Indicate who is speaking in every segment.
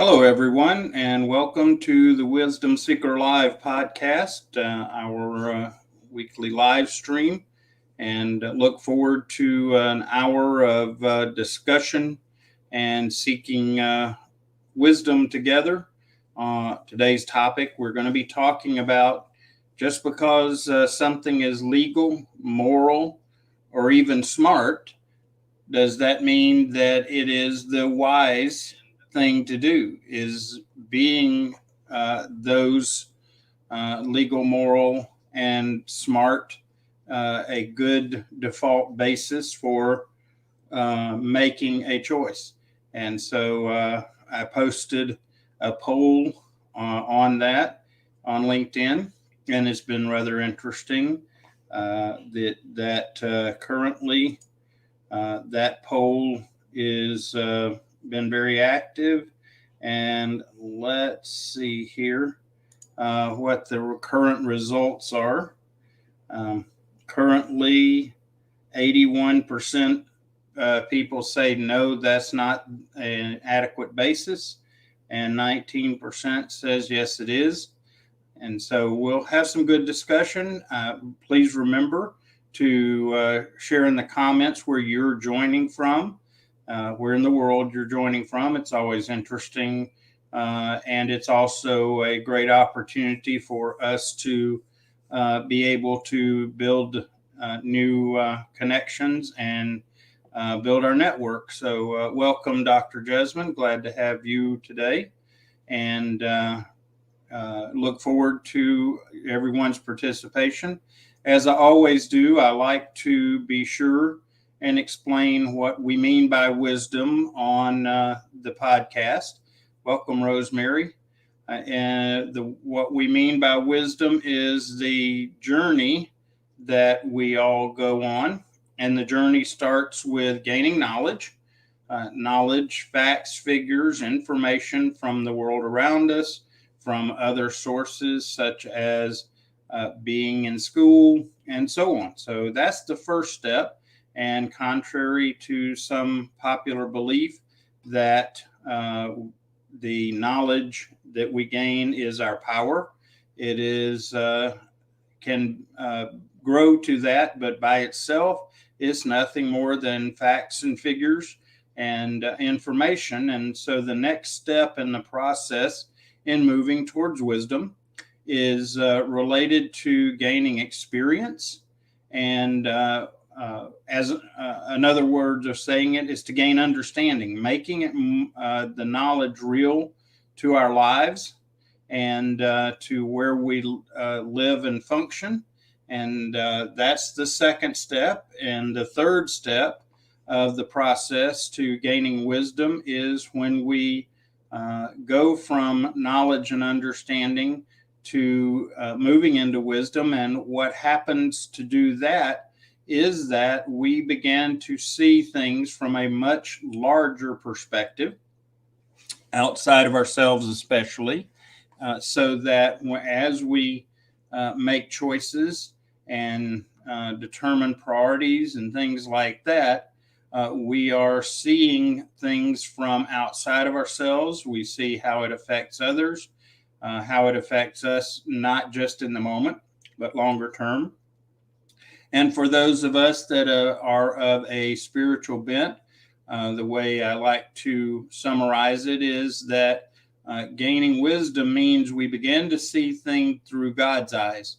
Speaker 1: Hello, everyone, and welcome to the Wisdom Seeker Live podcast, our weekly live stream. And look forward to an hour of discussion and seeking wisdom together. Today's topic, we're going to be talking about just because something is legal, moral, or even smart, does that mean that it is the wise thing to do? Is being those legal, moral, and smart a good default basis for making a choice? And so I posted a poll on that on LinkedIn, and it's been rather interesting that currently that poll is been very active. And let's see here what the current results are. Currently, 81% people say no, that's not an adequate basis, and 19% says yes, it is. And so we'll have some good discussion. Please remember to share in the comments where you're joining from, where in the world you're joining from. It's always interesting. And it's also a great opportunity for us to be able to build new connections and build our network. So welcome, Dr. Jesmond. Glad to have you today. And look forward to everyone's participation. As I always do, I like to be sure and explain what we mean by wisdom on the podcast. Welcome, Rosemary. And what we mean by wisdom is the journey that we all go on. And the journey starts with gaining knowledge, facts, figures, information from the world around us, from other sources such as being in school and so on. So that's the first step. And contrary to some popular belief that the knowledge that we gain is our power, it is can grow to that, but by itself, it's nothing more than facts and figures and information. And so the next step in the process in moving towards wisdom is related to gaining experience. And as another word of saying it is to gain understanding, making it the knowledge real to our lives and to where we live and function. And that's the second step. And the third step of the process to gaining wisdom is when we go from knowledge and understanding to moving into wisdom. And what happens to do that is that we begin to see things from a much larger perspective, outside of ourselves especially, so that as we make choices and determine priorities and things like that, we are seeing things from outside of ourselves. We see how it affects others, how it affects us, not just in the moment, but longer term. And for those of us that are of a spiritual bent, the way I like to summarize it is that gaining wisdom means we begin to see things through God's eyes.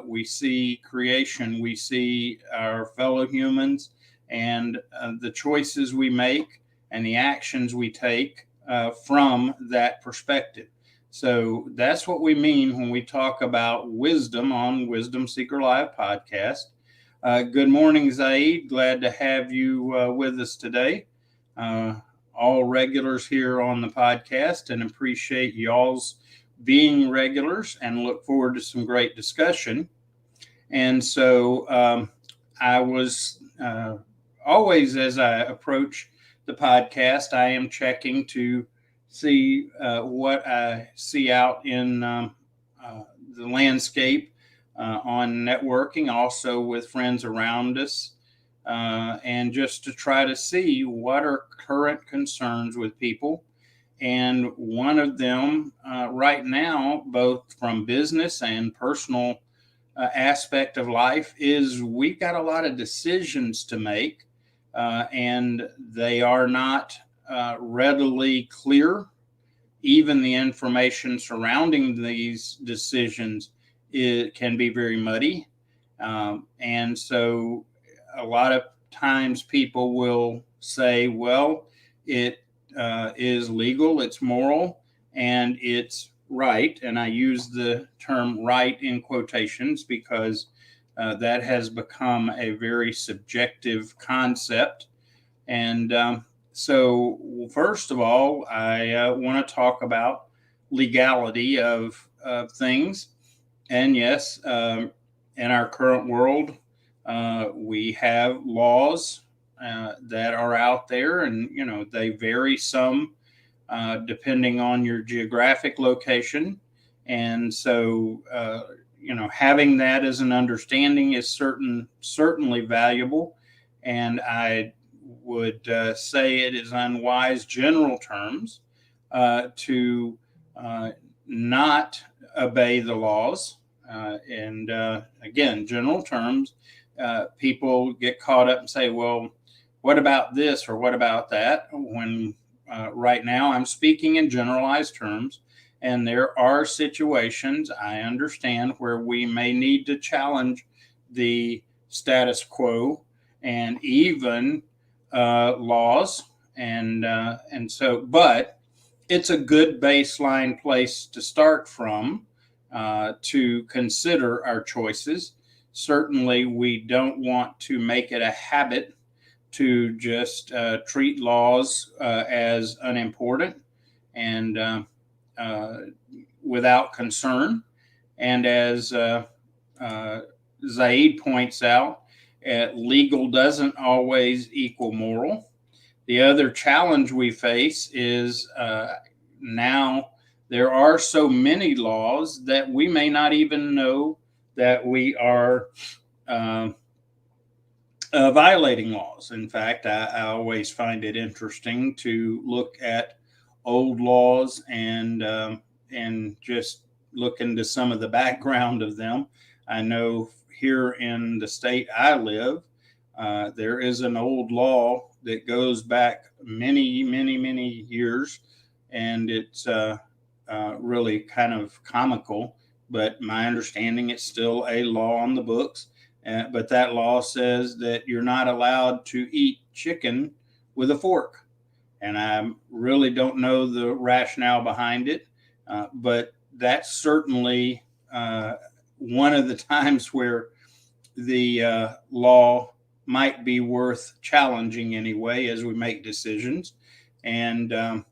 Speaker 1: We see creation, we see our fellow humans, and the choices we make and the actions we take from that perspective. So that's what we mean when we talk about wisdom on Wisdom Seeker Live podcast. Good morning, Zaid. Glad to have you with us today. All regulars here on the podcast, and appreciate y'all's being regulars and look forward to some great discussion. And so I was always, as I approach the podcast, I am checking to see what I see out in the landscape on networking, also with friends around us, and just to try to see what are current concerns with people And one of them right now, both from business and personal aspect of life, is we've got a lot of decisions to make, and they are not readily clear. Even the information surrounding these decisions, it can be very muddy. And so a lot of times people will say, well, it is legal, it's moral, and it's right. And I use the term right in quotations because that has become a very subjective concept. And so, first of all, I want to talk about legality of things. And yes, in our current world, we have laws that are out there, and they vary some depending on your geographic location. And so, having that as an understanding is certainly valuable. And I would say it is unwise, general terms, to not obey the laws. And again, general terms, people get caught up and say, well, what about this or what about that? When right now I'm speaking in generalized terms, and there are situations I understand where we may need to challenge the status quo and even laws. And so, but it's a good baseline place to start from to consider our choices. Certainly, we don't want to make it a habit to just treat laws as unimportant and without concern. And as Zaid points out, legal doesn't always equal moral. The other challenge we face is now there are so many laws that we may not even know that we are violating laws. In fact, I always find it interesting to look at old laws and just look into some of the background of them. I know here in the state I live, there is an old law that goes back many, many, many years, and it's really kind of comical. But my understanding, it's still a law on the books. But that law says that you're not allowed to eat chicken with a fork. And I really don't know the rationale behind it. But that's certainly one of the times where the law might be worth challenging anyway as we make decisions. And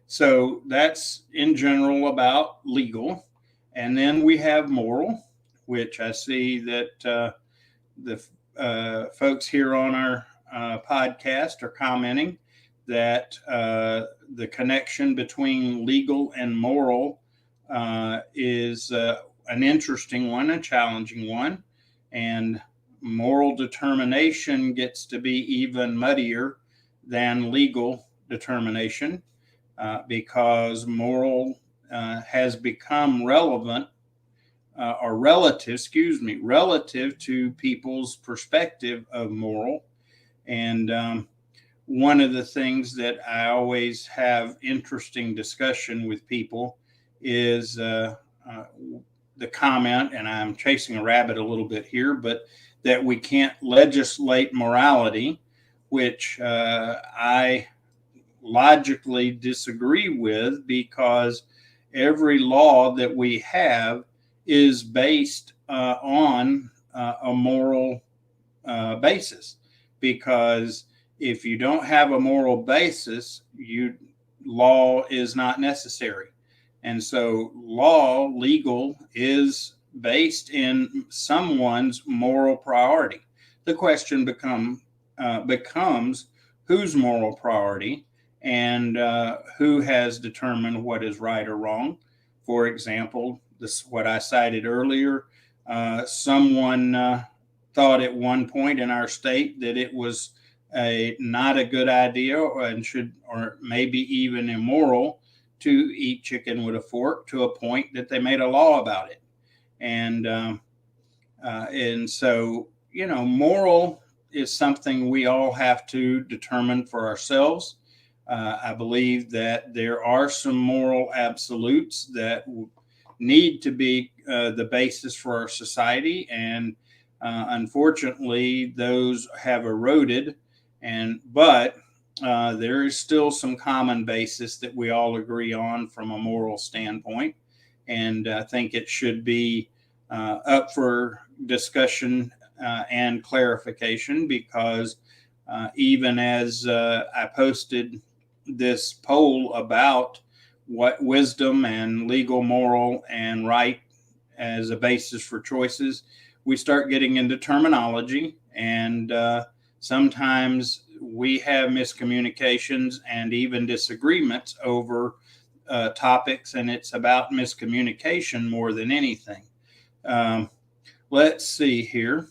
Speaker 1: so that's in general about legal. And then we have moral, which I see that the folks here on our podcast are commenting that the connection between legal and moral is an interesting one, a challenging one. And moral determination gets to be even muddier than legal determination because moral has become relevant or relative to people's perspective of moral. And one of the things that I always have interesting discussion with people is the comment, and I'm chasing a rabbit a little bit here, but that we can't legislate morality, which I logically disagree with, because every law that we have is based on a moral basis. Because if you don't have a moral basis, law is not necessary. And so legal is based in someone's moral priority. The question becomes whose moral priority and who has determined what is right or wrong. For example, this what I cited earlier. Someone thought at one point in our state that it was not a good idea or maybe even immoral to eat chicken with a fork, to a point that they made a law about it. And so, moral is something we all have to determine for ourselves. I believe that there are some moral absolutes that need to be the basis for our society, and unfortunately, those have eroded. But there is still some common basis that we all agree on from a moral standpoint, and I think it should be up for discussion and clarification, because even as I posted this poll about what wisdom and legal, moral, and right as a basis for choices, we start getting into terminology, and sometimes we have miscommunications and even disagreements over topics, and it's about miscommunication more than anything. Let's see here.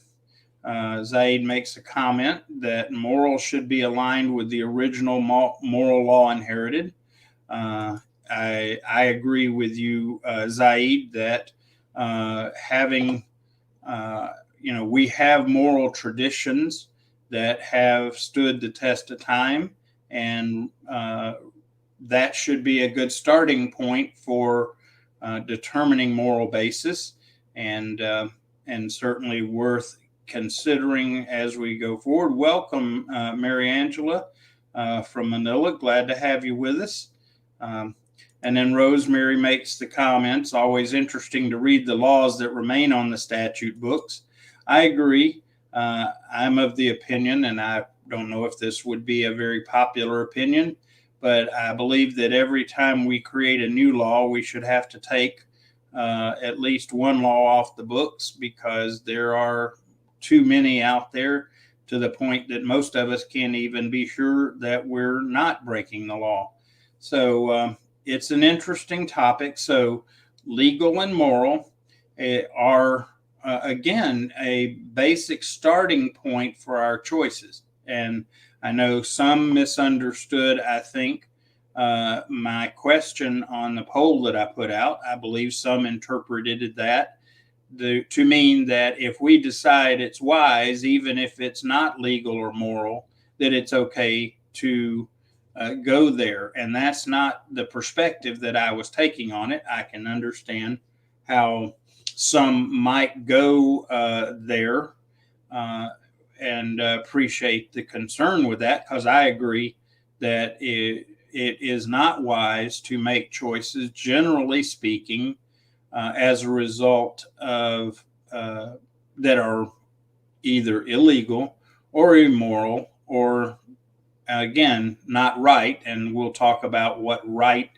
Speaker 1: Zaid makes a comment that moral should be aligned with the original moral law inherited. I agree with you, Zaid, that having, we have moral traditions that have stood the test of time, and that should be a good starting point for determining moral basis, and certainly worth considering as we go forward. Welcome, Mary Angela from Manila. Glad to have you with us. And then Rosemary makes the comments, always interesting to read the laws that remain on the statute books. I agree. I'm of the opinion, and I don't know if this would be a very popular opinion, but I believe that every time we create a new law, we should have to take at least one law off the books, because there are too many out there, to the point that most of us can't even be sure that we're not breaking the law. So it's an interesting topic. So legal and moral are, again, a basic starting point for our choices. And I know some misunderstood, I think, my question on the poll that I put out. I believe some interpreted that to mean that if we decide it's wise, even if it's not legal or moral, that it's okay to go there. And that's not the perspective that I was taking on it. I can understand how some might go there, and appreciate the concern with that, because I agree that it is not wise to make choices, generally speaking, as a result of that are either illegal or immoral, or again, not right. And we'll talk about what right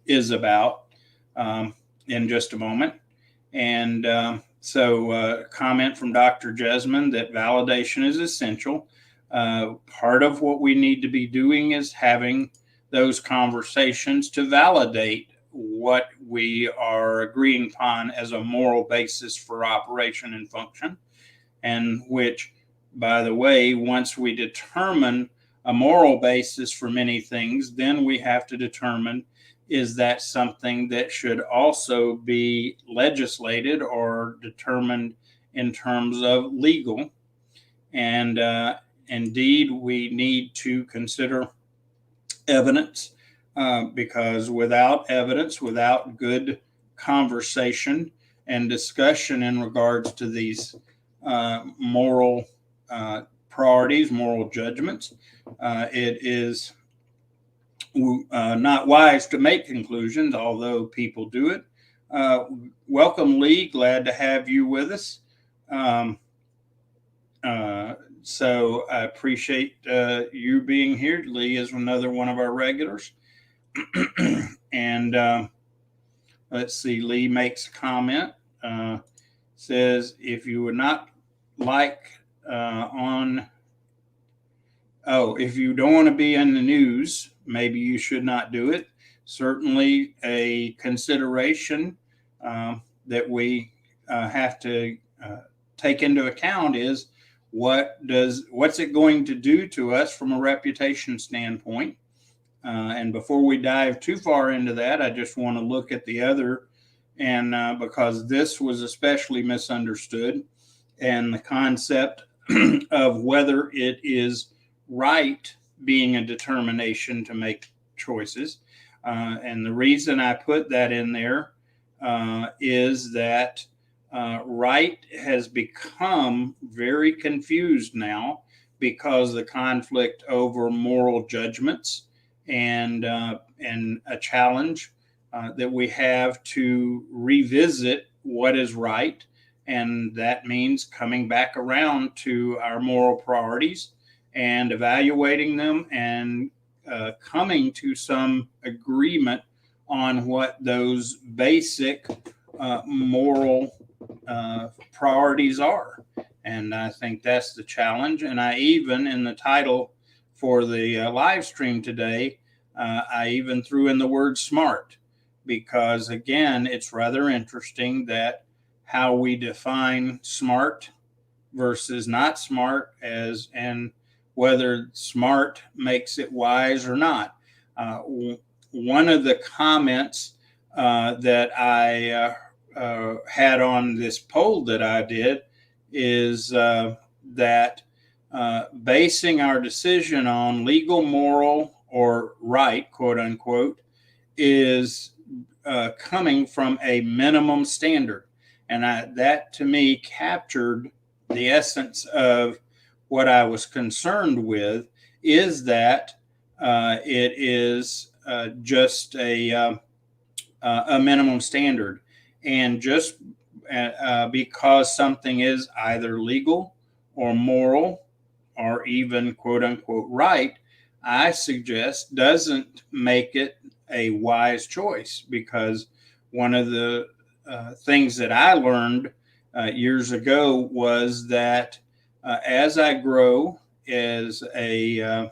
Speaker 1: is about in just a moment. And so comment from Dr. Jesmond that validation is essential. Part of what we need to be doing is having those conversations to validate what we are agreeing upon as a moral basis for operation and function, and which, by the way, once we determine a moral basis for many things, then we have to determine, is that something that should also be legislated or determined in terms of legal? And indeed, we need to consider evidence, because without evidence, without good conversation and discussion in regards to these moral priorities, moral judgments, it is not wise to make conclusions, although people do it. Welcome, Lee. Glad to have you with us. So I appreciate you being here. Lee is another one of our regulars. And let's see, Lee makes a comment, says, if you would not like if you don't want to be in the news, maybe you should not do it. Certainly a consideration that we have to take into account is, what's it going to do to us from a reputation standpoint? And before we dive too far into that, I just want to look at the other, and because this was especially misunderstood, and the concept of whether it is right being a determination to make choices. And the reason I put that in there is that right has become very confused now because the conflict over moral judgments and a challenge that we have to revisit what is right, and that means coming back around to our moral priorities and evaluating them and coming to some agreement on what those basic moral priorities are. And I think that's the challenge. And I even, in the title for the live stream today, I even threw in the word smart, because again, it's rather interesting that how we define smart versus not smart, as and whether smart makes it wise or not. One of the comments that I had on this poll that I did is that basing our decision on legal, moral, or right, quote unquote, is coming from a minimum standard. And that to me captured the essence of what I was concerned with, is that it is just a minimum standard. And just because something is either legal or moral or even quote unquote right, I suggest doesn't make it a wise choice. Because one of the things that I learned years ago was that as I grow as a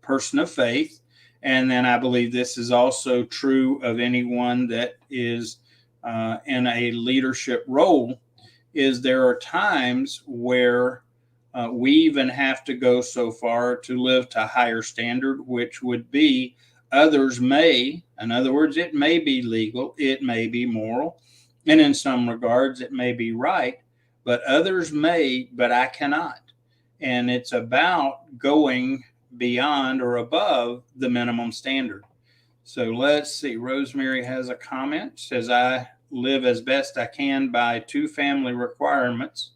Speaker 1: person of faith, and then I believe this is also true of anyone that is in a leadership role, is there are times where we even have to go so far to live to a higher standard, which would be others may, in other words, it may be legal, it may be moral, and in some regards it may be right, but others may, but I cannot. And it's about going beyond or above the minimum standard. So let's see. Rosemary has a comment. Says, I live as best I can by 2 family requirements.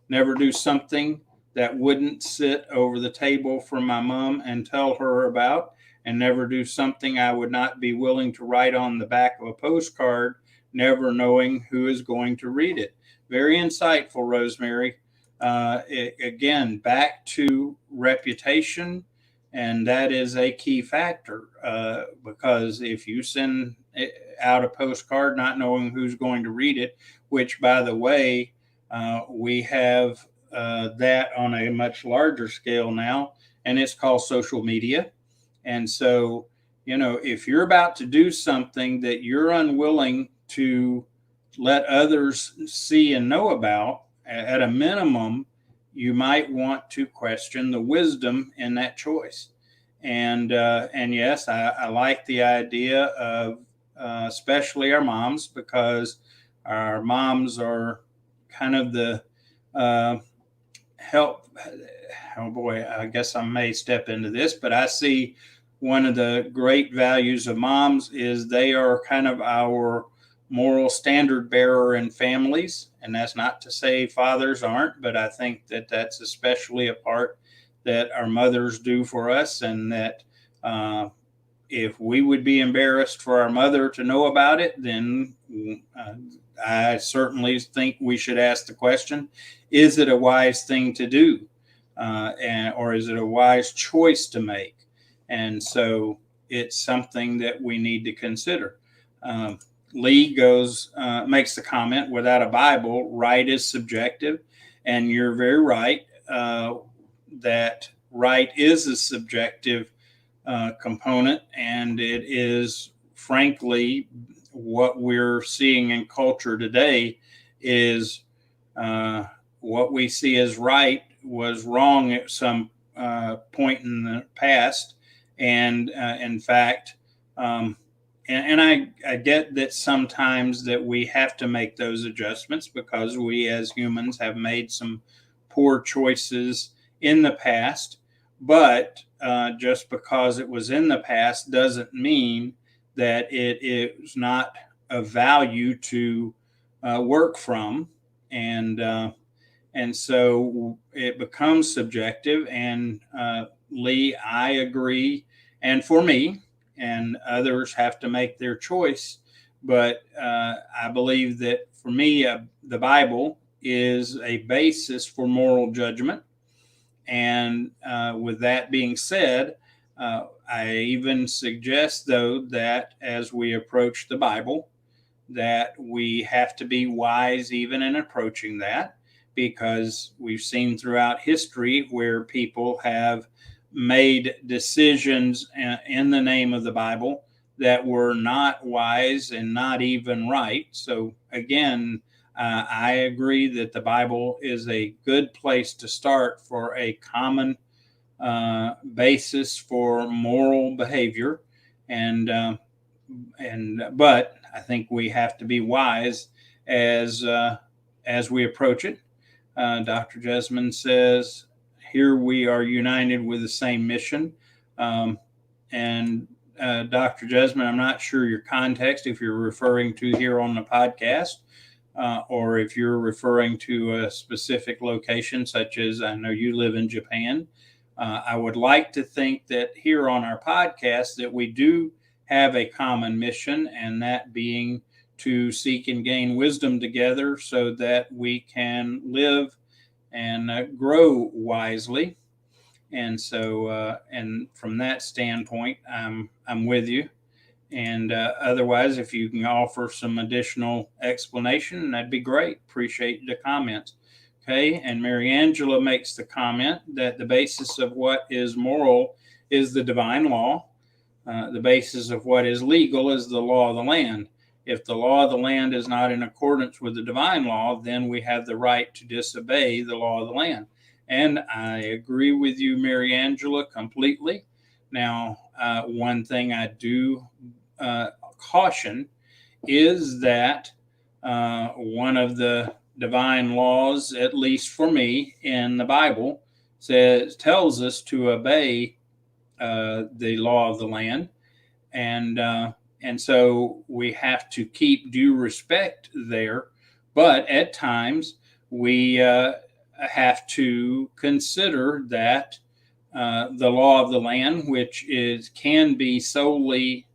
Speaker 1: Never do something that wouldn't sit over the table for my mom and tell her about, and never do something I would not be willing to write on the back of a postcard, never knowing who is going to read it. Very insightful, Rosemary. Again, back to reputation. And that is a key factor, because if you send out a postcard not knowing who's going to read it, which, by the way, we have that on a much larger scale now, and it's called social media. And so, if you're about to do something that you're unwilling to let others see and know about, at a minimum, you might want to question the wisdom in that choice. And yes, I like the idea of especially our moms, because our moms are kind of the help. Oh boy, I guess I may step into this, but I see one of the great values of moms is they are kind of our moral standard bearer in families. And that's not to say fathers aren't, but I think that that's especially a part that our mothers do for us. And that if we would be embarrassed for our mother to know about it, then I certainly think we should ask the question, is it a wise thing to do? Or is it a wise choice to make? And so it's something that we need to consider. Lee makes the comment, without a Bible, right is subjective. And you're very right that right is a subjective component. And it is, frankly, what we're seeing in culture today is what we see as right was wrong at some point in the past. And in fact, and I get that sometimes that we have to make those adjustments because we as humans have made some poor choices in the past. But just because it was in the past doesn't mean that it is not of value to work from. And so it becomes subjective. And Lee, I agree. And for me, and others have to make their choice. But I believe that for me, the Bible is a basis for moral judgment. And with that being said, I even suggest, though, that as we approach the Bible, that we have to be wise even in approaching that, because we've seen throughout history where people have made decisions in the name of the Bible that were not wise and not even right. So again, I agree that the Bible is a good place to start for a common basis for moral behavior, and but I think we have to be wise as we approach it. Dr. Jesmond says, "Here we are united with the same mission." And Dr. Jesmond, I'm not sure your context, if you're referring to here on the podcast, or if you're referring to a specific location, such as I know you live in Japan. I would like to think that here on our podcast that we do have a common mission, and that being to seek and gain wisdom together so that we can live and grow wisely. And so, and from that standpoint, I'm with you. And otherwise, if you can offer some additional explanation, that'd be great. Appreciate the comments. Okay. And Mary Angela makes the comment that the basis of what is moral is the divine law. The basis of what is legal is the law of the land. If the law of the land is not in accordance with the divine law, then we have the right to disobey the law of the land. And I agree with you, Mary Angela, completely. Now, one thing I do caution is that one of the divine laws, at least for me in the Bible, tells us to obey the law of the land, and so we have to keep due respect there. But at times we have to consider that the law of the land, which can be solely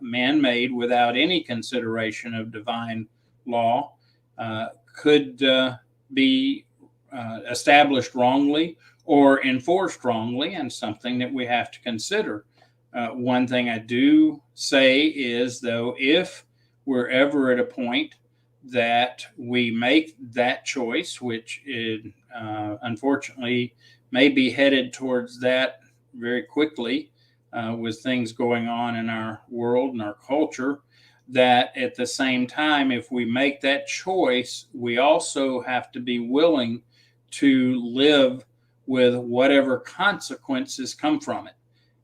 Speaker 1: man-made without any consideration of divine law, could be established wrongly or enforced wrongly, and something that we have to consider. One thing I do say is, though, if we're ever at a point that we make that choice, which is, unfortunately may be headed towards that very quickly with things going on in our world and our culture, that at the same time, if we make that choice, we also have to be willing to live with whatever consequences come from it.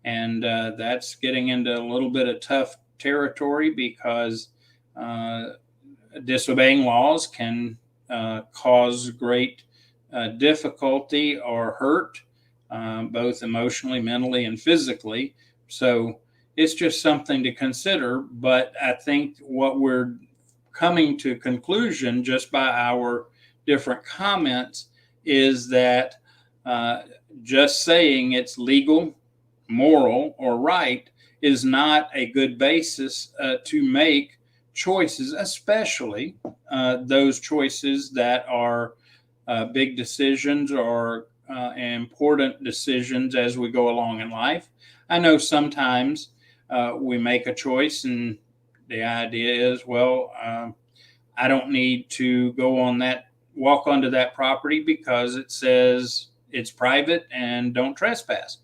Speaker 1: And that's getting into a little bit of tough territory, because disobeying laws can cause great difficulty or hurt, both emotionally, mentally, and physically. So it's just something to consider. But I think what we're coming to conclusion just by our different comments is that just saying it's legal, moral, or right is not a good basis to make choices, especially those choices that are big decisions or important decisions as we go along in life. I know sometimes we make a choice and the idea is, well, I don't need to walk onto that property because it says it's private and don't trespass.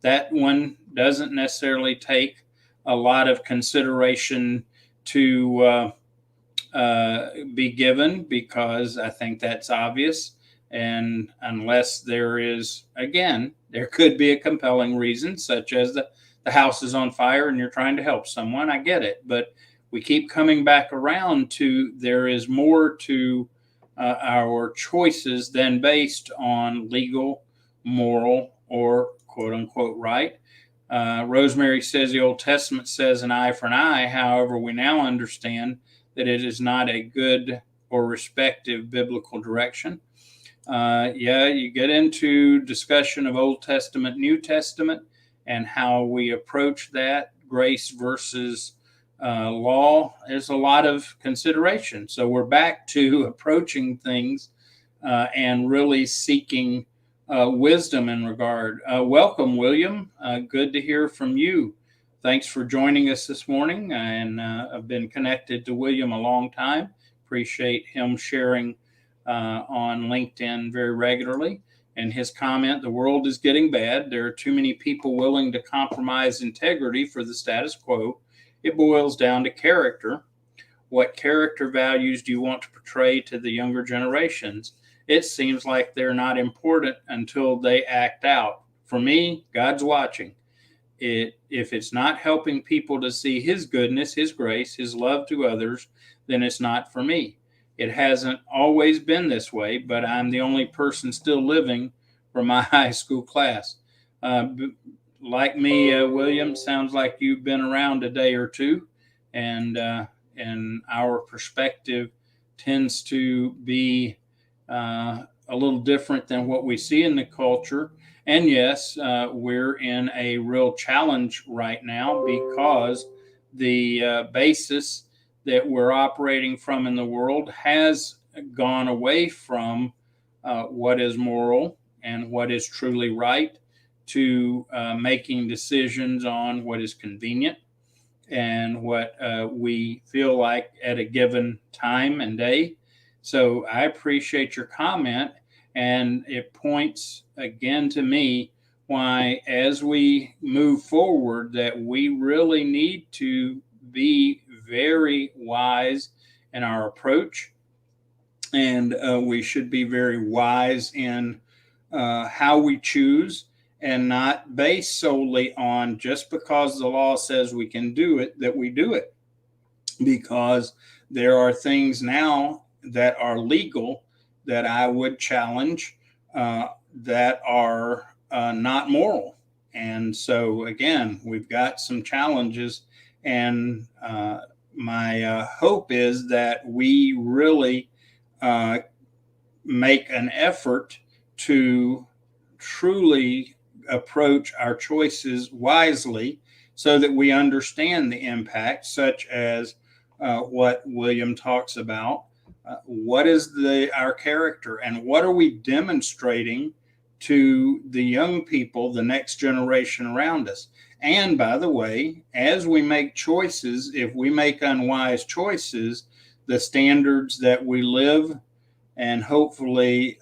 Speaker 1: That one doesn't necessarily take a lot of consideration to be given, because I think that's obvious. And unless there is, again, there could be a compelling reason, such as the house is on fire and you're trying to help someone. I get it. But we keep coming back around to there is more to our choices than based on legal, moral, or quote unquote right. Rosemary says the Old Testament says an eye for an eye. However, we now understand that it is not a good or respective biblical direction. Yeah, you get into discussion of Old Testament, New Testament, and how we approach that, grace versus law. There's a lot of consideration. So we're back to approaching things and really seeking wisdom in regard. Welcome, William. Good to hear from you. Thanks for joining us this morning. And I've been connected to William a long time. Appreciate him sharing on LinkedIn very regularly. And his comment, the world is getting bad. There are too many people willing to compromise integrity for the status quo. It boils down to character. What character values do you want to portray to the younger generations? It seems like they're not important until they act out. For me, God's watching. If it's not helping people to see his goodness, his grace, his love to others, then it's not for me. It hasn't always been this way, but I'm the only person still living from my high school class. Like me, William, sounds like you've been around a day or two, and our perspective tends to be a little different than what we see in the culture. And yes, we're in a real challenge right now because the basis that we're operating from in the world has gone away from what is moral and what is truly right to making decisions on what is convenient and what we feel like at a given time and day. So I appreciate your comment, and it points again to me why, as we move forward, that we really need to be very wise in our approach, and we should be very wise in how we choose, and not based solely on just because the law says we can do it, that we do it. Because there are things now that are legal that I would challenge that are not moral. And so, again, we've got some challenges, and my hope is that we really make an effort to truly approach our choices wisely so that we understand the impact, such as what William talks about. What is our character, and what are we demonstrating to the young people, the next generation around us? And by the way, as we make choices, if we make unwise choices, the standards that we live and hopefully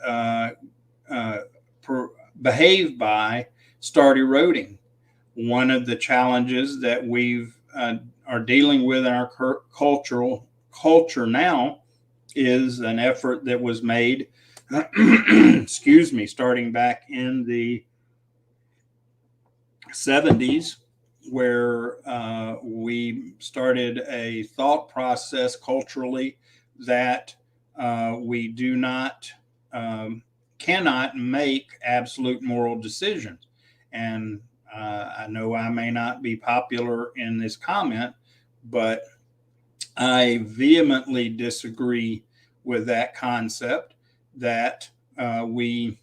Speaker 1: behave by start eroding. One of the challenges that we've are dealing with in our culture now is an effort that was made, excuse me, starting back in the 70s, where we started a thought process culturally that we do not, cannot make absolute moral decisions. And I know I may not be popular in this comment, but I vehemently disagree with that concept that we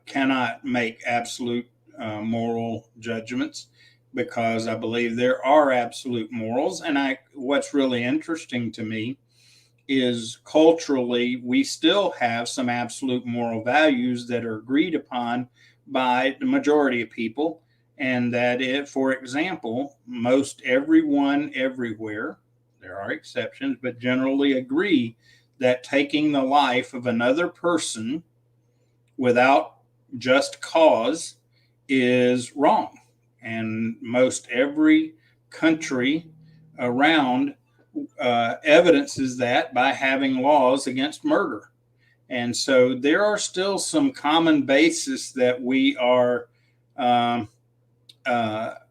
Speaker 1: cannot make absolute moral judgments, because I believe there are absolute morals. And what's really interesting to me is culturally, we still have some absolute moral values that are agreed upon by the majority of people. And that for example, most everyone everywhere, there are exceptions, but generally agree that taking the life of another person without just cause is wrong. And most every country around evidences that by having laws against murder. And so there are still some common basis that we are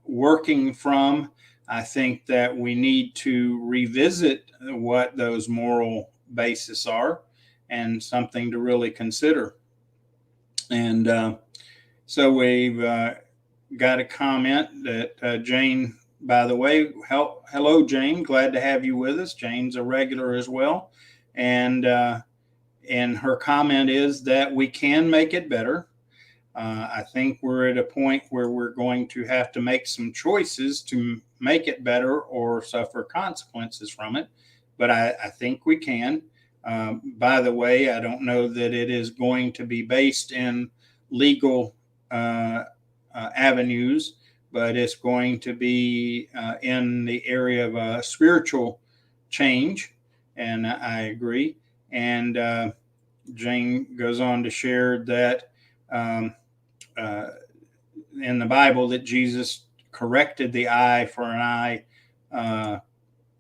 Speaker 1: working from. I think that we need to revisit what those moral bases are, and something to really consider. And so we've got a comment that Jane, by the way, hello, Jane. Glad to have you with us. Jane's a regular as well. And her comment is that we can make it better. I think we're at a point where we're going to have to make some choices to make it better or suffer consequences from it. But I think we can. By the way, I don't know that it is going to be based in legal avenues, but it's going to be in the area of spiritual change. And I agree. And Jane goes on to share that in the Bible that Jesus corrected the eye for an eye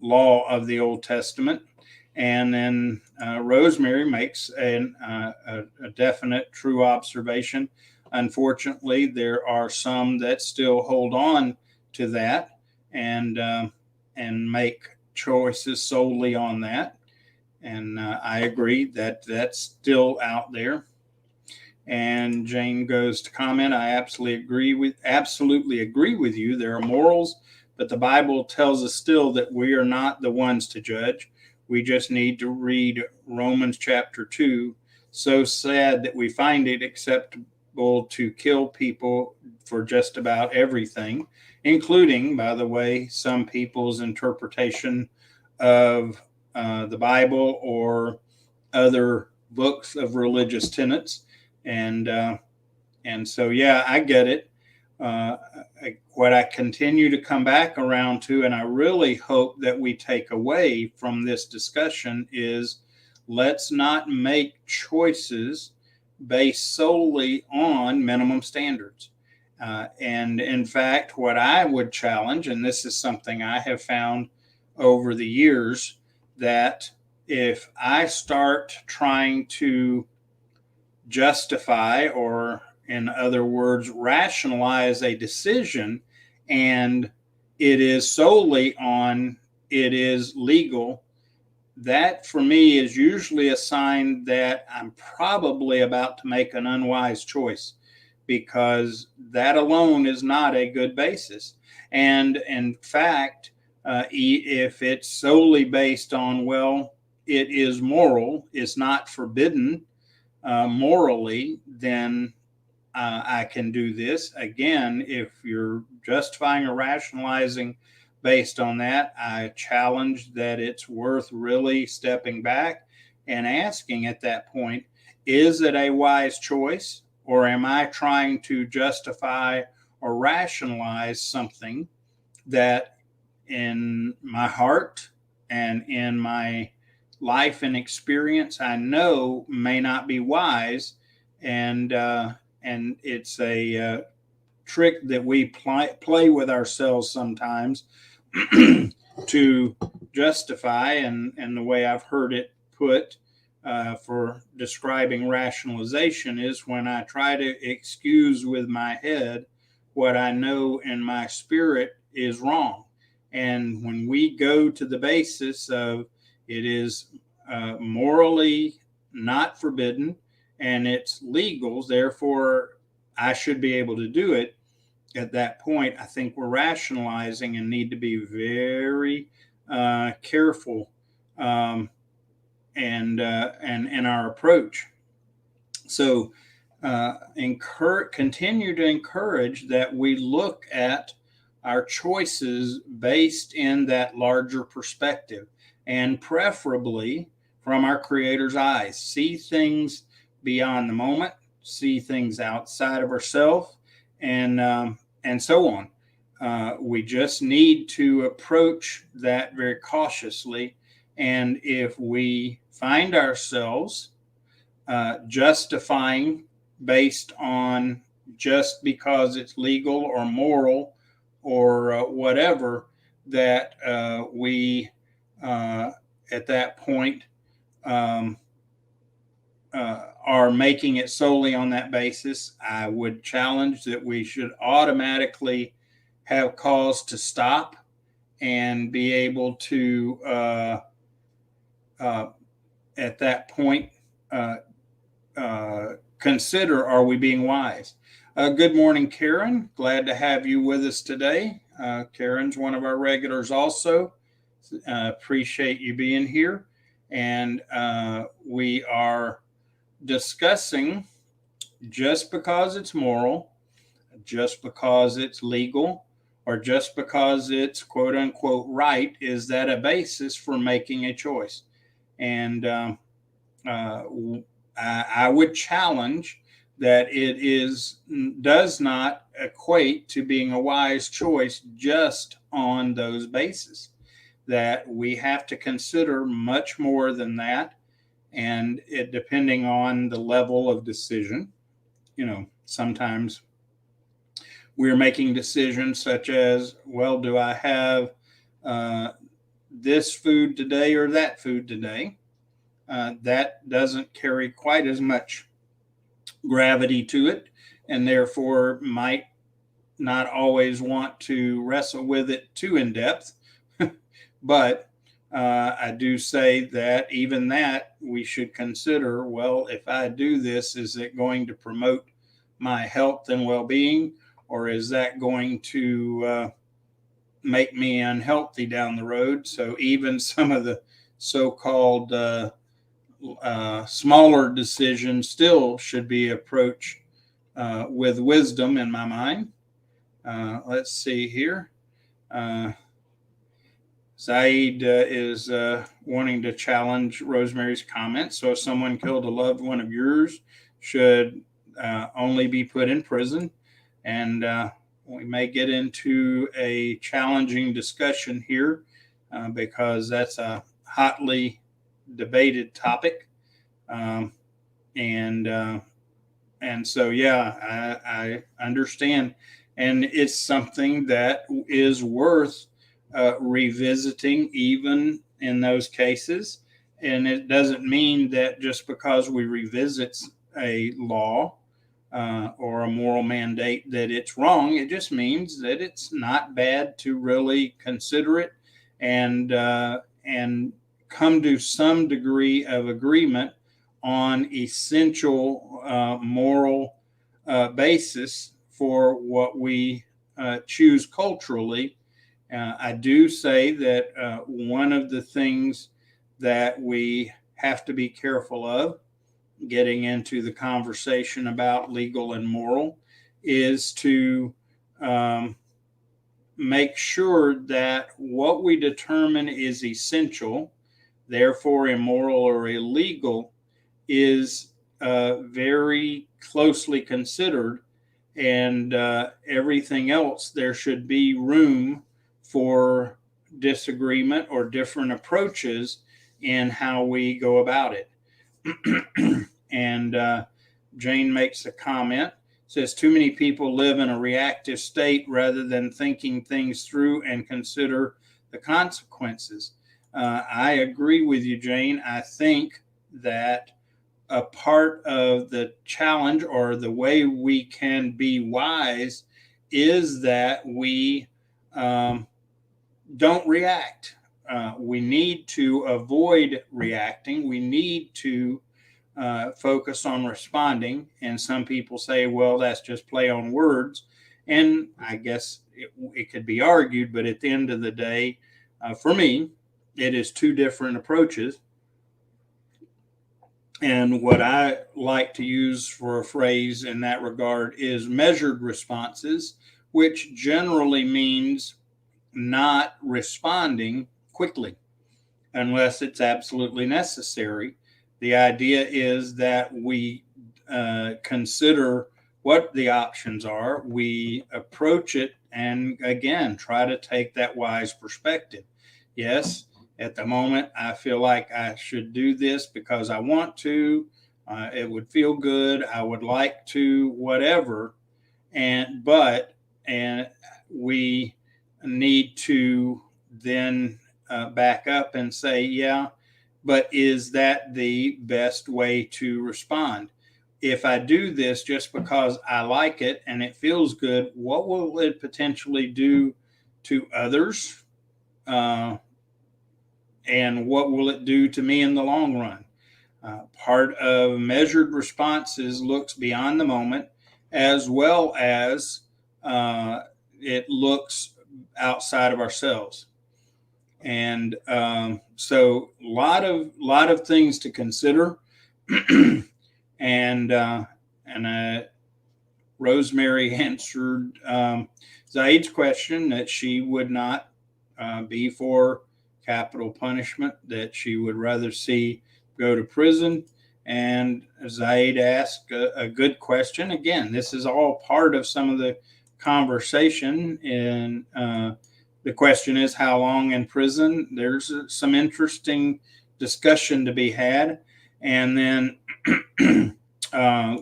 Speaker 1: law of the Old Testament. And then Rosemary makes a definite, true observation. Unfortunately, there are some that still hold on to that and make choices solely on that. And I agree that that's still out there. And Jane goes to comment, I absolutely agree with you. There are morals, but the Bible tells us still that we are not the ones to judge. We just need to read Romans chapter 2. So sad that we find it acceptable to kill people for just about everything, including, by the way, some people's interpretation of the Bible or other books of religious tenets. And so, yeah, I get it. What I continue to come back around to, and I really hope that we take away from this discussion, is let's not make choices based solely on minimum standards. And in fact, what I would challenge, and this is something I have found over the years, that if I start trying to justify, or in other words, rationalize a decision, and it is solely on it is legal, that for me is usually a sign that I'm probably about to make an unwise choice, because that alone is not a good basis. And in fact, if it's solely based on, well, it is moral, it's not forbidden morally, then I can do this. Again, if you're justifying or rationalizing based on that, I challenge that it's worth really stepping back and asking at that point, is it a wise choice, or am I trying to justify or rationalize something that in my heart and in my life and experience I know may not be wise, and it's a trick that we play with ourselves sometimes to justify, and the way I've heard it put for describing rationalization is when I try to excuse with my head what I know in my spirit is wrong. And when we go to the basis of it is morally not forbidden and it's legal, therefore I should be able to do it, at that point, I think we're rationalizing and need to be very careful and in our approach. So continue to encourage that we look at our choices based in that larger perspective, and preferably from our Creator's eyes. See things beyond the moment, see things outside of ourselves, and so on. We just need to approach that very cautiously. And if we find ourselves justifying based on just because it's legal or moral or whatever, that we at that point are making it solely on that basis, I would challenge that we should automatically have cause to stop and be able to, at that point, consider, are we being wise? Good morning, Karen. Glad to have you with us today. Karen's one of our regulars also. Appreciate you being here. And we are discussing, just because it's moral, just because it's legal, or just because it's quote unquote right, is that a basis for making a choice? And I would challenge that does not equate to being a wise choice just on those bases. That we have to consider much more than that, and it depending on the level of decision. Sometimes we're making decisions such as, well, do I have this food today or that food today? That doesn't carry quite as much gravity to it, and therefore might not always want to wrestle with it too in depth. But I do say that even that we should consider, well, if I do this, is it going to promote my health and well-being, or is that going to make me unhealthy down the road? So even some of the so-called smaller decisions still should be approached with wisdom in my mind. Let's see here. Saeed is wanting to challenge Rosemary's comments. So if someone killed a loved one of yours, should only be put in prison. And we may get into a challenging discussion here because that's a hotly debated topic. And so, yeah, I understand. And it's something that is worth revisiting even in those cases. And it doesn't mean that just because we revisit a law or a moral mandate that it's wrong. It just means that it's not bad to really consider it and come to some degree of agreement on essential moral basis for what we choose culturally. I do say that one of the things that we have to be careful of, getting into the conversation about legal and moral, is to make sure that what we determine is essential, therefore immoral or illegal, is very closely considered, and everything else, there should be room for disagreement or different approaches in how we go about it. And Jane makes a comment, says too many people live in a reactive state rather than thinking things through and consider the consequences. I agree with you, Jane. I think that a part of the challenge, or the way we can be wise, is that we don't react. We need to avoid reacting. We need to focus on responding. And some people say, well, that's just play on words. And I guess it could be argued, but at the end of the day, for me, it is two different approaches. And what I like to use for a phrase in that regard is measured responses, which generally means not responding quickly unless it's absolutely necessary. The idea is that we consider what the options are, we approach it, and again, try to take that wise perspective. Yes, at the moment, I feel like I should do this because I want to. It would feel good. I would like to, whatever. And we need to then back up and say, yeah, but is that the best way to respond? if I do this just because I like it and it feels good, what will it potentially do to others? And what will it do to me in the long run? Part of measured responses looks beyond the moment, as well as it looks outside of ourselves. And so, lot of things to consider. and Rosemary answered Zaid's question that she would not be for capital punishment, that she would rather see go to prison. And Zaid asked a good question. Again, this is all part of some of the conversation. And the question is, how long in prison? There's some interesting discussion to be had. And then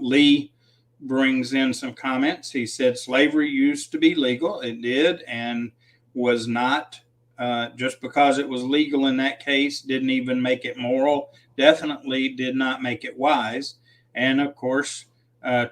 Speaker 1: Lee brings in some comments. He said slavery used to be legal. It did, and was not. Just because it was legal in that case didn't even make it moral, definitely did not make it wise. And of course,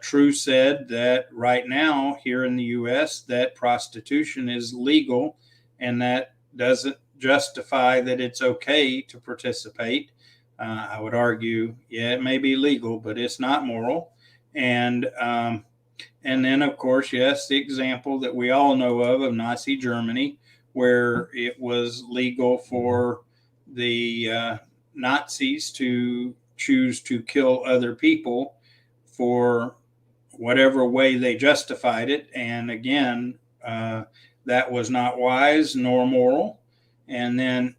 Speaker 1: True said that right now here in the U.S. that prostitution is legal, and that doesn't justify that it's okay to participate. I would argue, yeah, it may be legal, but it's not moral. And then, of course, yes, the example that we all know of Nazi Germany, where it was legal for the Nazis to choose to kill other people for whatever way they justified it. And again, that was not wise nor moral. And then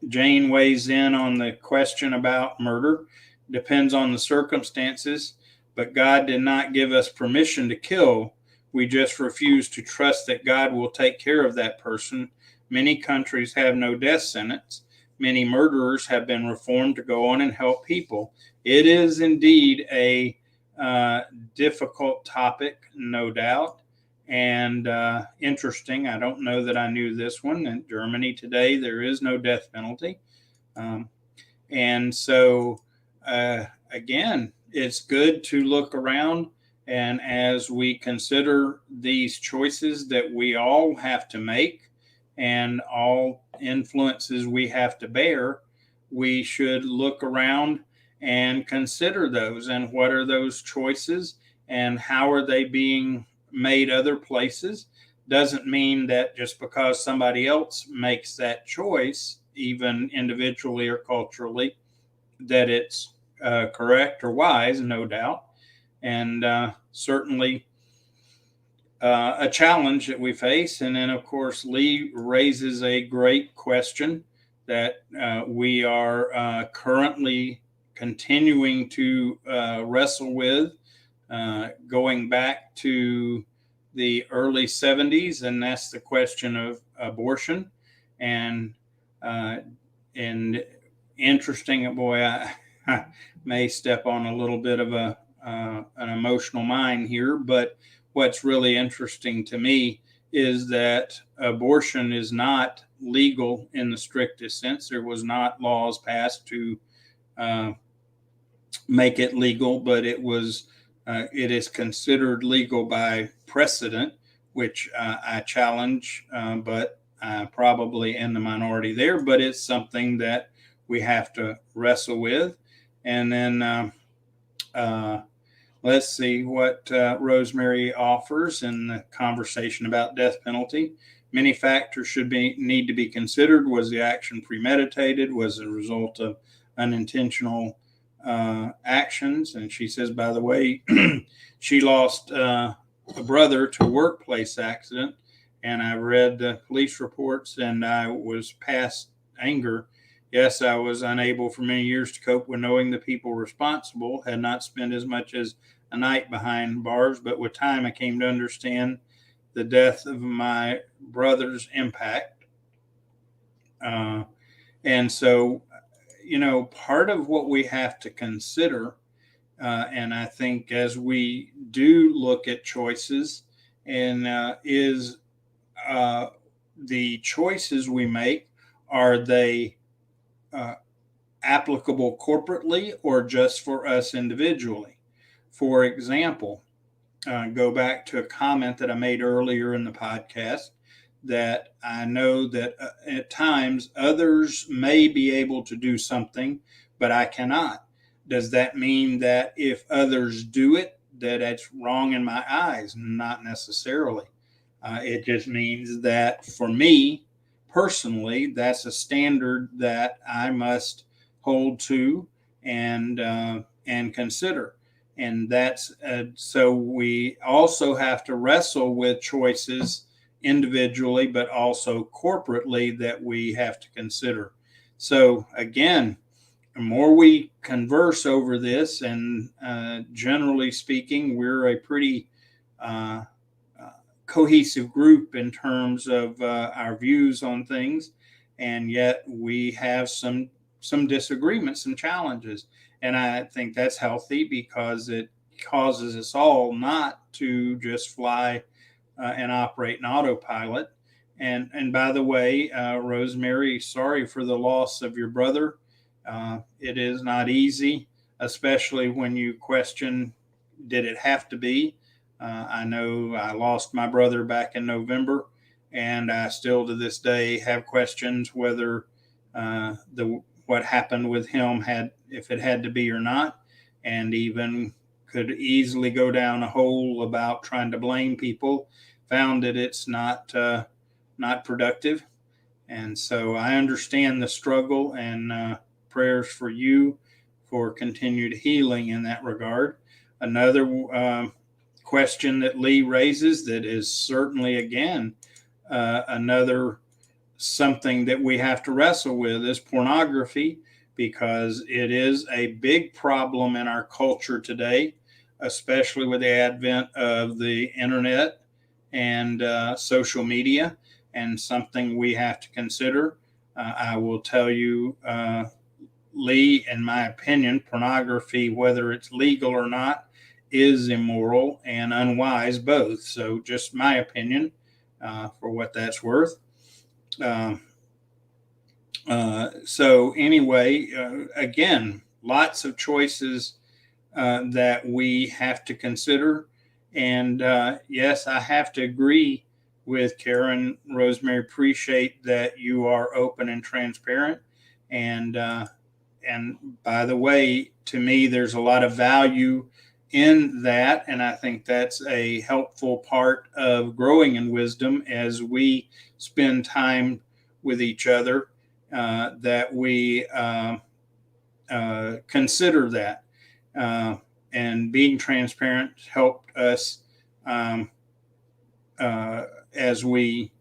Speaker 1: Jane weighs in on the question about murder. Depends on the circumstances, but God did not give us permission to kill. We just refuse to trust that God will take care of that person. Many countries have no death sentence. Many murderers have been reformed to go on and help people. It is indeed a difficult topic, no doubt, and interesting. I don't know that I knew this one. In Germany today, there is no death penalty. And so, again, it's good to look around. And as we consider these choices that we all have to make and all influences we have to bear, we should look around and consider those, and what are those choices and how are they being made other places. Doesn't mean that just because somebody else makes that choice, even individually or culturally, that it's correct or wise, no doubt. And certainly a challenge that we face. And then, of course, Lee raises a great question that we are currently continuing to wrestle with, going back to the early 70s, and that's the question of abortion. And interesting, boy, I may step on a little bit of an emotional mine here, but what's really interesting to me is that abortion is not legal in the strictest sense. There was not laws passed to make it legal, but it is considered legal by precedent, which I challenge, but probably in the minority there. But it's something that we have to wrestle with. And then let's see what Rosemary offers in the conversation about death penalty. Many factors need to be considered. Was the action premeditated? Was it a result of unintentional actions? And she says, by the way, she lost a brother to a workplace accident. And I read the police reports, and I was past anger. Yes, I was unable for many years to cope with knowing the people responsible, had not spent as much as a night behind bars, but with time I came to understand the death of my brother's impact. And so, part of what we have to consider, and I think as we do look at choices, and is the choices we make, are they applicable corporately or just for us individually. For example, go back to a comment that I made earlier in the podcast, that I know that at times others may be able to do something, but I cannot. Does that mean that if others do it, that it's wrong in my eyes? Not necessarily. It just means that for me personally, that's a standard that I must hold to and consider. And that's so we also have to wrestle with choices individually, but also corporately that we have to consider. So again, the more we converse over this, and generally speaking, we're a pretty cohesive group in terms of our views on things, and yet we have some disagreements, some challenges, and I think that's healthy because it causes us all not to just fly and operate in autopilot. And by the way, Rosemary, sorry for the loss of your brother. It is not easy, especially when you question, did it have to be? I know I lost my brother back in November, and I still to this day have questions whether what happened with him if it had to be or not, and even could easily go down a hole about trying to blame people. Found that it's not productive, and so I understand the struggle, and prayers for you for continued healing in that regard. Another question that Lee raises that is certainly, again, another something that we have to wrestle with is pornography, because it is a big problem in our culture today, especially with the advent of the internet and social media, and something we have to consider. I will tell you, Lee, in my opinion, pornography, whether it's legal or not, is immoral and unwise both. So just my opinion, for what that's worth. So anyway, again, lots of choices that we have to consider. And yes, I have to agree with Karen. Rosemary, appreciate that you are open and transparent. And by the way, to me, there's a lot of value in that. And I think that's a helpful part of growing in wisdom as we spend time with each other, that we consider that. And being transparent helped us as we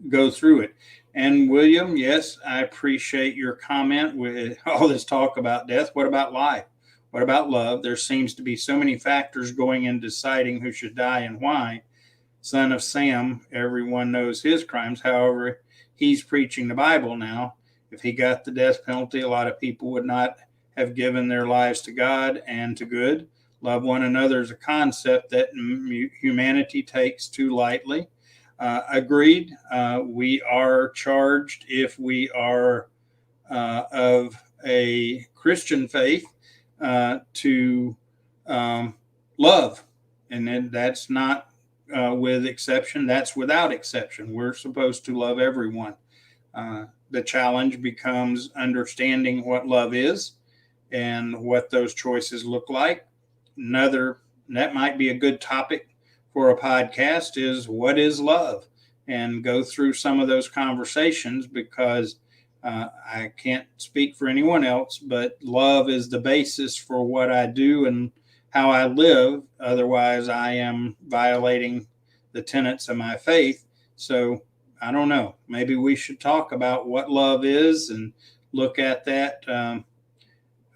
Speaker 1: go through it. And William, yes, I appreciate your comment with all this talk about death. What about life? What about love? There seems to be so many factors going in deciding who should die and why. Son of Sam, everyone knows his crimes. However, he's preaching the Bible now. If he got the death penalty, a lot of people would not have given their lives to God and to good. Love one another is a concept that humanity takes too lightly. Agreed. We are charged, if we are of a Christian faith, to love. And then that's not with exception, that's without exception. We're supposed to love everyone. The challenge becomes understanding what love is and what those choices look like. That might be a good topic for a podcast, is what is love, and go through some of those conversations, because I can't speak for anyone else, but love is the basis for what I do and how I live. Otherwise, I am violating the tenets of my faith. So I don't know. Maybe we should talk about what love is and look at that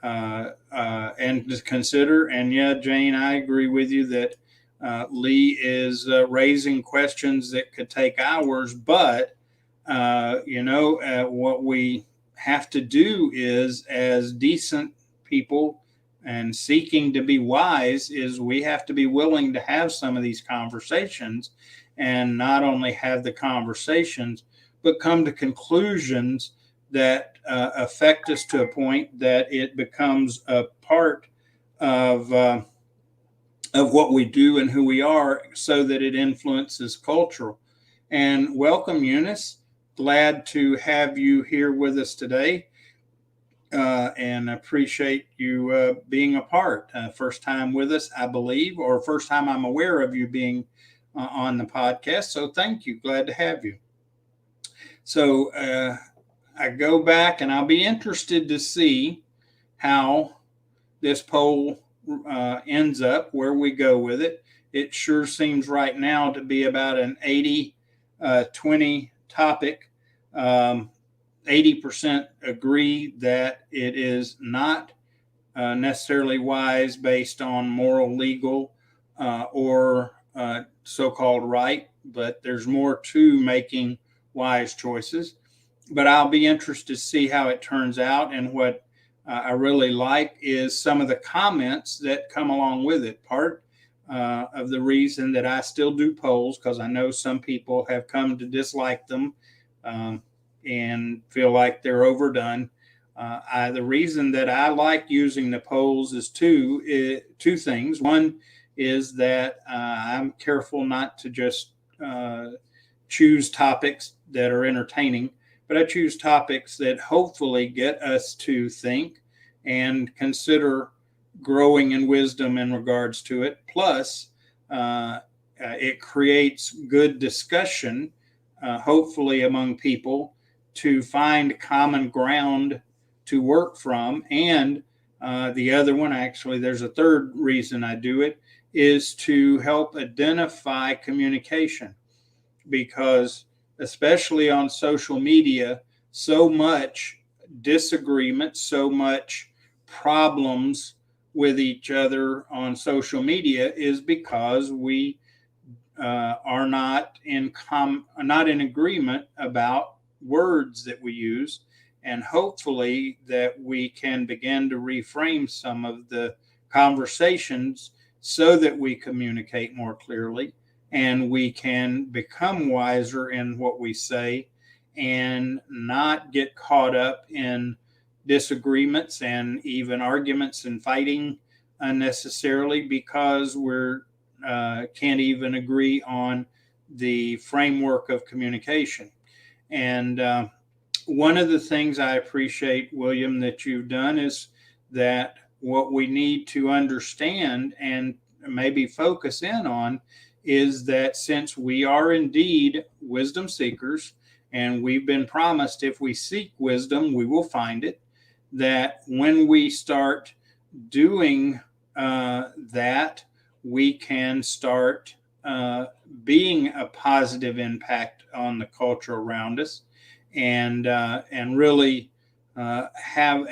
Speaker 1: and just consider. And yeah, Jane, I agree with you that Lee is raising questions that could take hours, but what we have to do is, as decent people and seeking to be wise, is we have to be willing to have some of these conversations, and not only have the conversations, but come to conclusions that affect us to a point that it becomes a part of what we do and who we are, so that it influences cultural. And welcome, Eunice. Glad to have you here with us today, and appreciate you being a part. First time with us, I believe, or first time I'm aware of you being on the podcast. So thank you. Glad to have you. So I go back, and I'll be interested to see how this poll ends up, where we go with it. It sure seems right now to be about an 80-20 topic. 80% agree that it is not necessarily wise based on moral, legal, or so-called right, but there's more to making wise choices. But I'll be interested to see how it turns out. And what I really like is some of the comments that come along with it. Part of the reason that I still do polls, because I know some people have come to dislike them and feel like they're overdone. The reason that I like using the polls is two things. One is that I'm careful not to just choose topics that are entertaining, but I choose topics that hopefully get us to think and consider growing in wisdom in regards to it. Plus, it creates good discussion, hopefully among people, to find common ground to work from. And the other one, actually, there's a third reason I do it, is to help identify communication. Because especially on social media, so much disagreement, so much problems with each other on social media is because we are not in agreement about words that we use. And hopefully that we can begin to reframe some of the conversations so that we communicate more clearly, and we can become wiser in what we say and not get caught up in disagreements and even arguments and fighting unnecessarily because we're can't even agree on the framework of communication. And one of the things I appreciate, William, that you've done is that what we need to understand and maybe focus in on is that since we are indeed wisdom seekers, and we've been promised if we seek wisdom, we will find it, that when we start doing that, we can start being a positive impact on the culture around us, and really have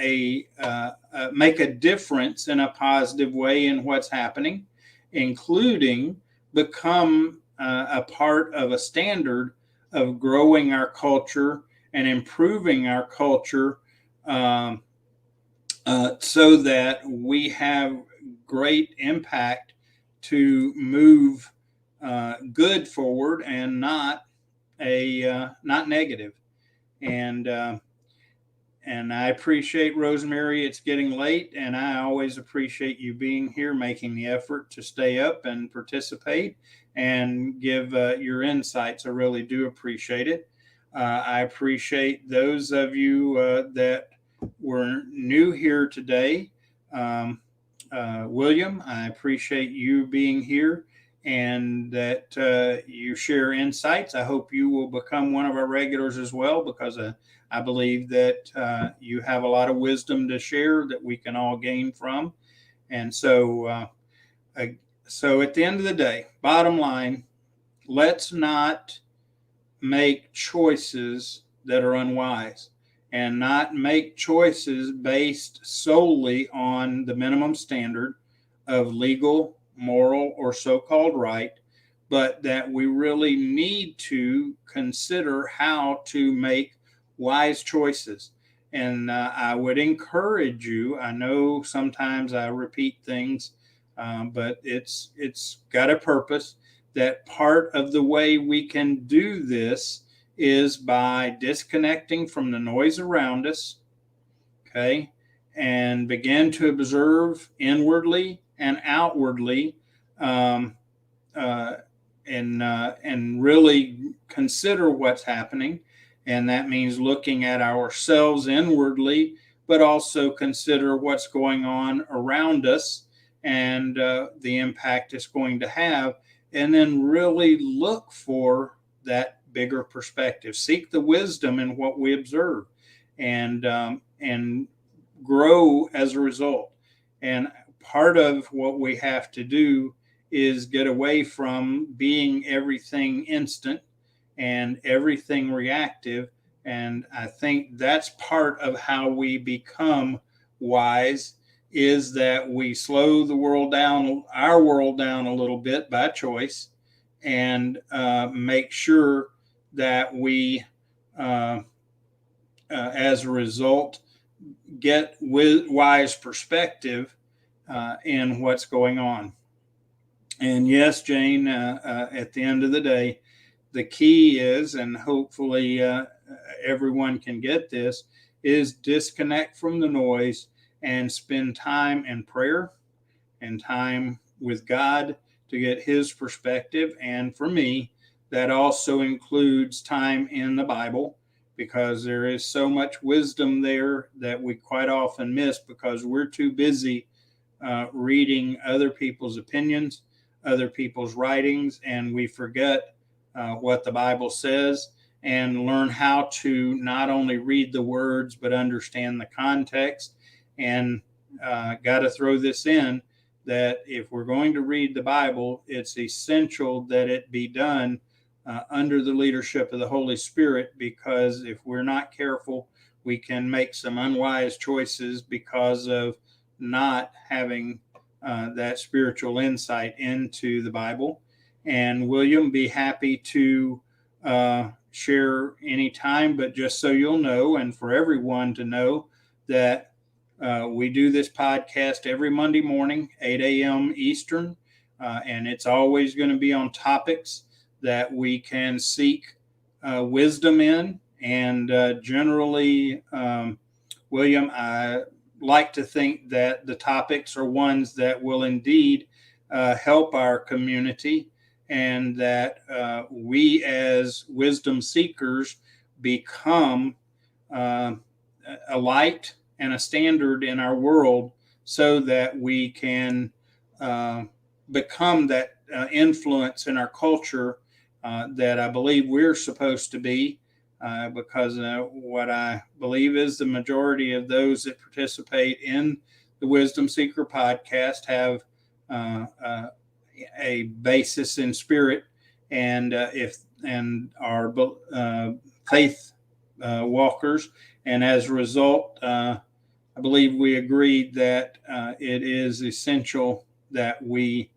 Speaker 1: make a difference in a positive way in what's happening, including become a part of a standard of growing our culture and improving our culture, so that we have great impact to move good forward and not negative. And I appreciate, Rosemary, it's getting late, and I always appreciate you being here, making the effort to stay up and participate and give your insights. I really do appreciate it. I appreciate those of you that were new here today. William, I appreciate you being here and that you share insights. I hope you will become one of our regulars as well, because I believe that you have a lot of wisdom to share that we can all gain from. And so at the end of the day, bottom line, let's not make choices that are unwise, and not make choices based solely on the minimum standard of legal, moral, or so-called right, but that we really need to consider how to make wise choices. And I would encourage you, I know sometimes I repeat things, but it's got a purpose, that part of the way we can do this is by disconnecting from the noise around us, okay, and begin to observe inwardly and outwardly, um, uh, and really consider what's happening. And that means looking at ourselves inwardly, but also consider what's going on around us and the impact it's going to have. And then really look for that bigger perspective. Seek the wisdom in what we observe, and grow as a result. And part of what we have to do is get away from being everything instant and everything reactive. And I think that's part of how we become wise, is that we slow the world down, our world down a little bit by choice, and make sure that we, as a result, get wise perspective in what's going on. And yes, Jane, at the end of the day, the key is, and hopefully everyone can get this, is disconnect from the noise and spend time in prayer and time with God to get his perspective. And for me, that also includes time in the Bible, because there is so much wisdom there that we quite often miss because we're too busy reading other people's opinions, other people's writings, and we forget what the Bible says, and learn how to not only read the words but understand the context. And got to throw this in, that if we're going to read the Bible, it's essential that it be done under the leadership of the Holy Spirit, because if we're not careful, we can make some unwise choices because of not having that spiritual insight into the Bible. And William, be happy to share anytime, but just so you'll know, and for everyone to know, that we do this podcast every Monday morning, 8 a.m. Eastern, and it's always going to be on topics that we can seek wisdom in. And generally, William, I like to think that the topics are ones that will indeed help our community, and that we as wisdom seekers become a light and a standard in our world, so that we can become that influence in our culture that I believe we're supposed to be, because what I believe is the majority of those that participate in the Wisdom Seeker podcast have a basis in spirit, and are faith walkers. And as a result, I believe we agreed that it is essential that we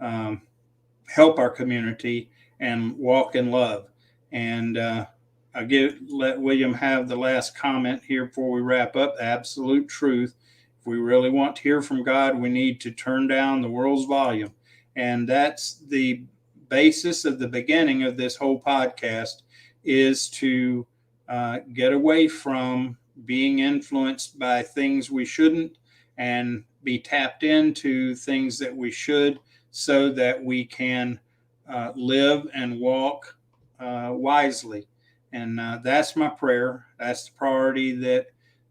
Speaker 1: help our community and walk in love. And let William have the last comment here before we wrap up. Absolute truth. If we really want to hear from God, we need to turn down the world's volume. And that's the basis of the beginning of this whole podcast, is to get away from being influenced by things we shouldn't, and be tapped into things that we should, so that we can live and walk wisely. And that's my prayer. That's the priority that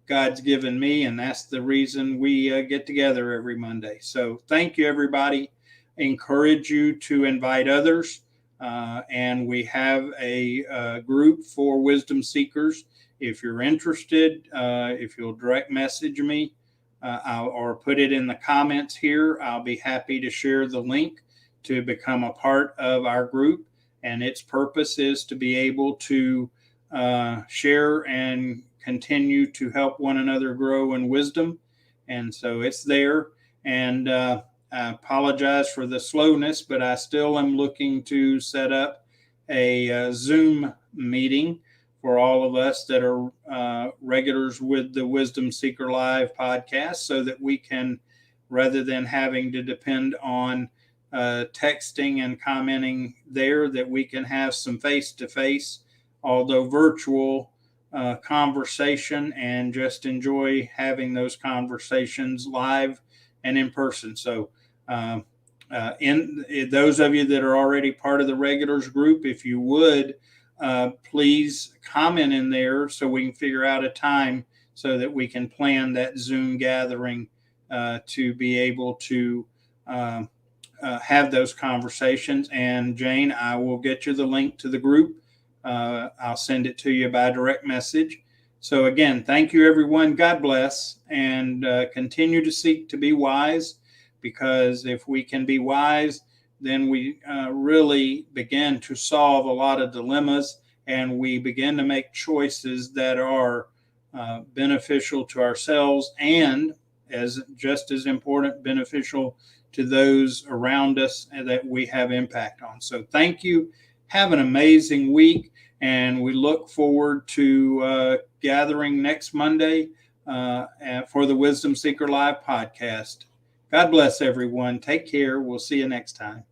Speaker 1: God's given me, and that's the reason we get together every Monday. So thank you, everybody. I encourage you to invite others. And we have a group for wisdom seekers. If you're interested, if you'll direct message me or put it in the comments here, I'll be happy to share the link to become a part of our group. And its purpose is to be able to share and continue to help one another grow in wisdom. And so it's there. And I apologize for the slowness, but I still am looking to set up a Zoom meeting for all of us that are regulars with the Wisdom Seeker Live podcast, so that we can, rather than having to depend on texting and commenting there, that we can have some face-to-face although virtual, conversation, and just enjoy having those conversations live and in person. So, in those of you that are already part of the regulars group, if you would, please comment in there so we can figure out a time so that we can plan that Zoom gathering to be able to have those conversations. And Jane, I will get you the link to the group. I'll send it to you by direct message. So again, thank you, everyone. God bless, and continue to seek to be wise, because if we can be wise, then we really begin to solve a lot of dilemmas, and we begin to make choices that are beneficial to ourselves, and as just as important, beneficial to those around us that we have impact on. So thank you. Have an amazing week, and we look forward to gathering next Monday for the Wisdom Seeker Live podcast. God bless everyone. Take care. We'll see you next time.